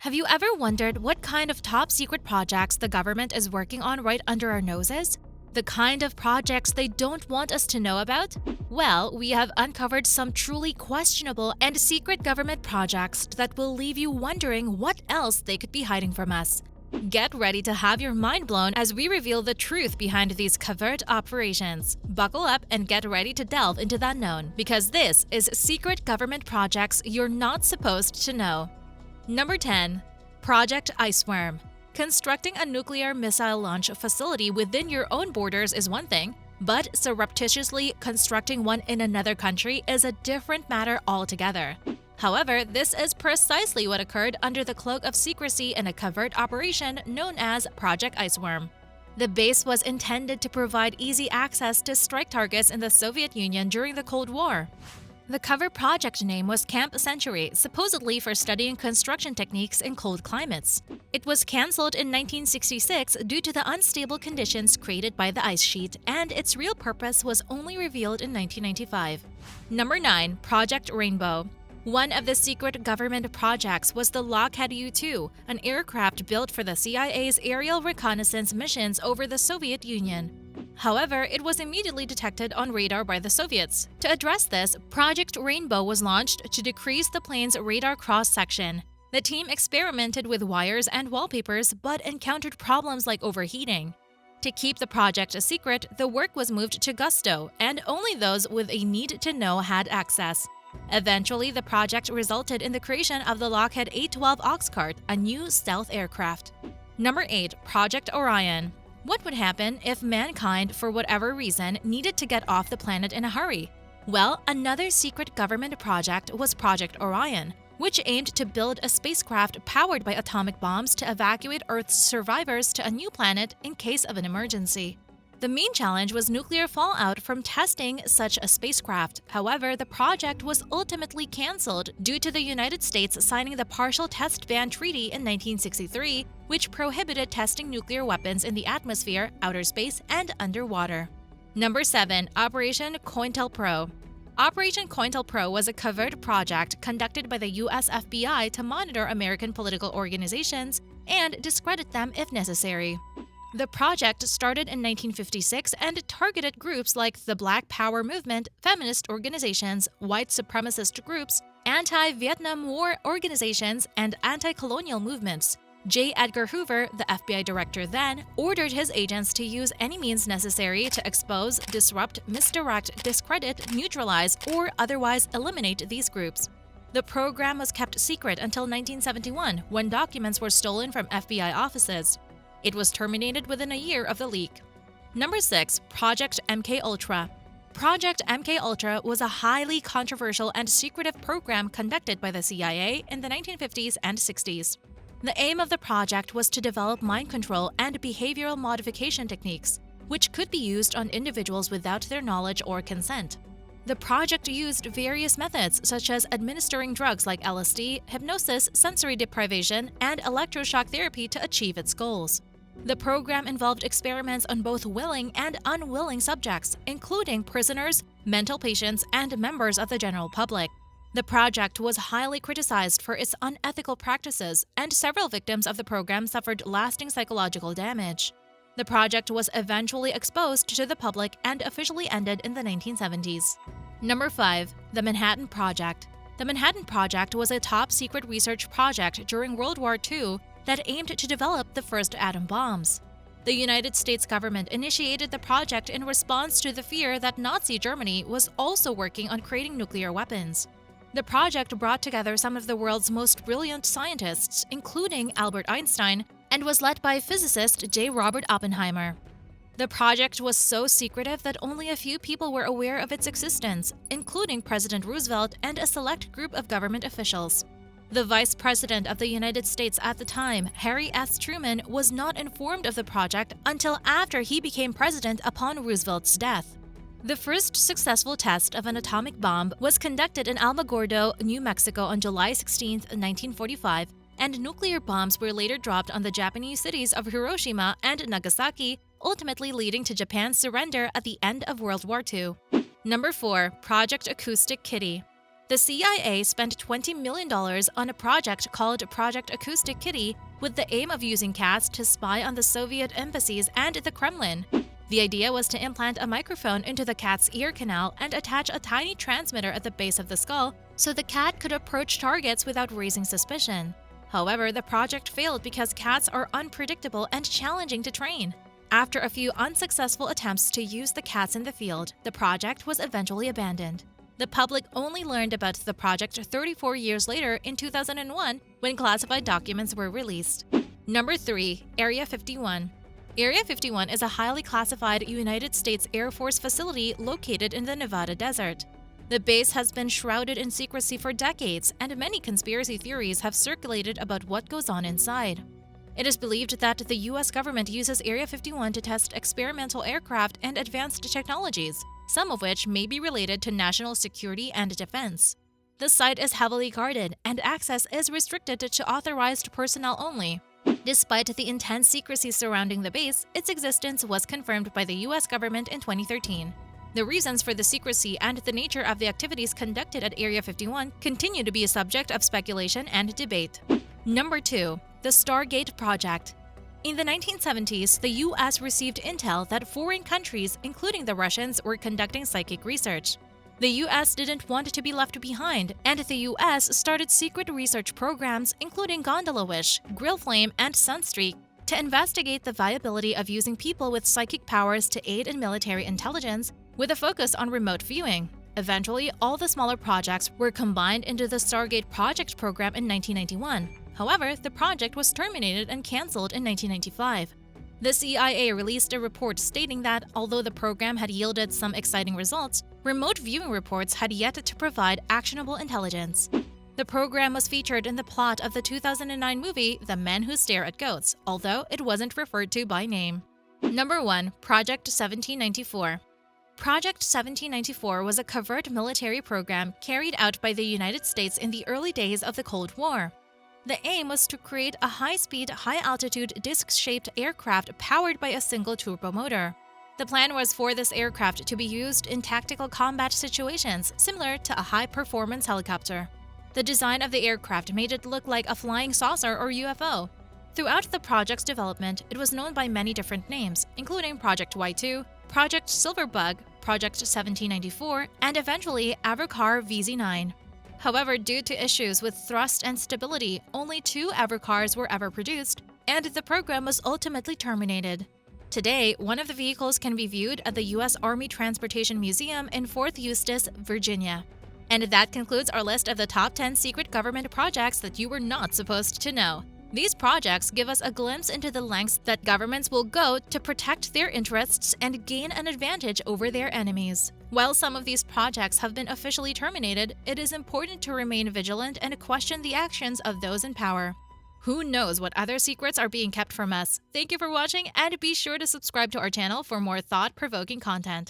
Have you ever wondered what kind of top secret projects the government is working on right under our noses? The kind of projects they don't want us to know about? Well, we have uncovered some truly questionable and secret government projects that will leave you wondering what else they could be hiding from us. Get ready to have your mind blown as we reveal the truth behind these covert operations. Buckle up and get ready to delve into the unknown, because this is secret government projects you're not supposed to know. Number 10. Project Iceworm. Constructing a nuclear missile launch facility within your own borders is one thing, but surreptitiously constructing one in another country is a different matter altogether. However, this is precisely what occurred under the cloak of secrecy in a covert operation known as Project Iceworm. The base was intended to provide easy access to strike targets in the Soviet Union during the Cold War. The cover project name was Camp Century, supposedly for studying construction techniques in cold climates. It was cancelled in 1966 due to the unstable conditions created by the ice sheet, and its real purpose was only revealed in 1995. Number 9. Project Rainbow. One of the secret government projects was the Lockheed U-2, an aircraft built for the CIA's aerial reconnaissance missions over the Soviet Union. However, it was immediately detected on radar by the Soviets. To address this, Project Rainbow was launched to decrease the plane's radar cross-section. The team experimented with wires and wallpapers but encountered problems like overheating. To keep the project a secret, the work was moved to Gusto, and only those with a need to know had access. Eventually, the project resulted in the creation of the Lockheed A-12 Oxcart, a new stealth aircraft. Number 8. Project Orion. What would happen if mankind, for whatever reason, needed to get off the planet in a hurry? Well, another secret government project was Project Orion, which aimed to build a spacecraft powered by atomic bombs to evacuate Earth's survivors to a new planet in case of an emergency. The main challenge was nuclear fallout from testing such a spacecraft. However, the project was ultimately cancelled due to the United States signing the Partial Test Ban Treaty in 1963, which prohibited testing nuclear weapons in the atmosphere, outer space, and underwater. Number 7. Operation COINTELPRO. Operation COINTELPRO was a covert project conducted by the US FBI to monitor American political organizations and discredit them if necessary. The project started in 1956 and targeted groups like the Black Power movement, feminist organizations, white supremacist groups, anti-Vietnam War organizations, and anti-colonial movements. J. Edgar Hoover, the FBI director then, ordered his agents to use any means necessary to expose, disrupt, misdirect, discredit, neutralize, or otherwise eliminate these groups. The program was kept secret until 1971, when documents were stolen from FBI offices. It was terminated within a year of the leak. Number 6. Project MKUltra. Project MKUltra was a highly controversial and secretive program conducted by the CIA in the 1950s and 60s. The aim of the project was to develop mind control and behavioral modification techniques, which could be used on individuals without their knowledge or consent. The project used various methods such as administering drugs like LSD, hypnosis, sensory deprivation, and electroshock therapy to achieve its goals. The program involved experiments on both willing and unwilling subjects, including prisoners, mental patients, and members of the general public. The project was highly criticized for its unethical practices, and several victims of the program suffered lasting psychological damage. The project was eventually exposed to the public and officially ended in the 1970s. Number 5. The Manhattan Project. The Manhattan Project was a top-secret research project during World War II that aimed to develop the first atom bombs. The United States government initiated the project in response to the fear that Nazi Germany was also working on creating nuclear weapons. The project brought together some of the world's most brilliant scientists, including Albert Einstein, and was led by physicist J. Robert Oppenheimer. The project was so secretive that only a few people were aware of its existence, including President Roosevelt and a select group of government officials. The Vice President of the United States at the time, Harry S. Truman, was not informed of the project until after he became president upon Roosevelt's death. The first successful test of an atomic bomb was conducted in Alamogordo, New Mexico on July 16, 1945, and nuclear bombs were later dropped on the Japanese cities of Hiroshima and Nagasaki, ultimately leading to Japan's surrender at the end of World War II. Number 4. Project Acoustic Kitty. The CIA spent $20 million on a project called Project Acoustic Kitty with the aim of using cats to spy on the Soviet embassies and the Kremlin. The idea was to implant a microphone into the cat's ear canal and attach a tiny transmitter at the base of the skull so the cat could approach targets without raising suspicion. However, the project failed because cats are unpredictable and challenging to train. After a few unsuccessful attempts to use the cats in the field, the project was eventually abandoned. The public only learned about the project 34 years later in 2001 when classified documents were released. Number 3. Area 51. Area 51 is a highly classified United States Air Force facility located in the Nevada desert. The base has been shrouded in secrecy for decades, and many conspiracy theories have circulated about what goes on inside. It is believed that the U.S. government uses Area 51 to test experimental aircraft and advanced technologies, some of which may be related to national security and defense. The site is heavily guarded, and access is restricted to authorized personnel only. Despite the intense secrecy surrounding the base, its existence was confirmed by the U.S. government in 2013. The reasons for the secrecy and the nature of the activities conducted at Area 51 continue to be a subject of speculation and debate. Number 2. The StarGate Project. In the 1970s, the U.S. received intel that foreign countries, including the Russians, were conducting psychic research. The U.S. didn't want to be left behind, and the U.S. started secret research programs including Gondola Wish, Grill Flame, and Sunstreak to investigate the viability of using people with psychic powers to aid in military intelligence, with a focus on remote viewing. Eventually, all the smaller projects were combined into the StarGate Project program in 1991. However, the project was terminated and cancelled in 1995. The CIA released a report stating that, although the program had yielded some exciting results, remote viewing reports had yet to provide actionable intelligence. The program was featured in the plot of the 2009 movie The Men Who Stare at Goats, although it wasn't referred to by name. Number 1. Project 1794. Project 1794 was a covert military program carried out by the United States in the early days of the Cold War. The aim was to create a high-speed, high-altitude, disc-shaped aircraft powered by a single turbomotor. The plan was for this aircraft to be used in tactical combat situations, similar to a high-performance helicopter. The design of the aircraft made it look like a flying saucer or UFO. Throughout the project's development, it was known by many different names, including Project Y2, Project Silverbug, Project 1794, and eventually Avocar VZ9. However, due to issues with thrust and stability, only 2 Avocars were ever produced, and the program was ultimately terminated. Today, one of the vehicles can be viewed at the U.S. Army Transportation Museum in Fort Eustis, Virginia. And that concludes our list of the top 10 secret government projects that you were not supposed to know. These projects give us a glimpse into the lengths that governments will go to protect their interests and gain an advantage over their enemies. While some of these projects have been officially terminated, it is important to remain vigilant and question the actions of those in power. Who knows what other secrets are being kept from us? Thank you for watching, and be sure to subscribe to our channel for more thought-provoking content.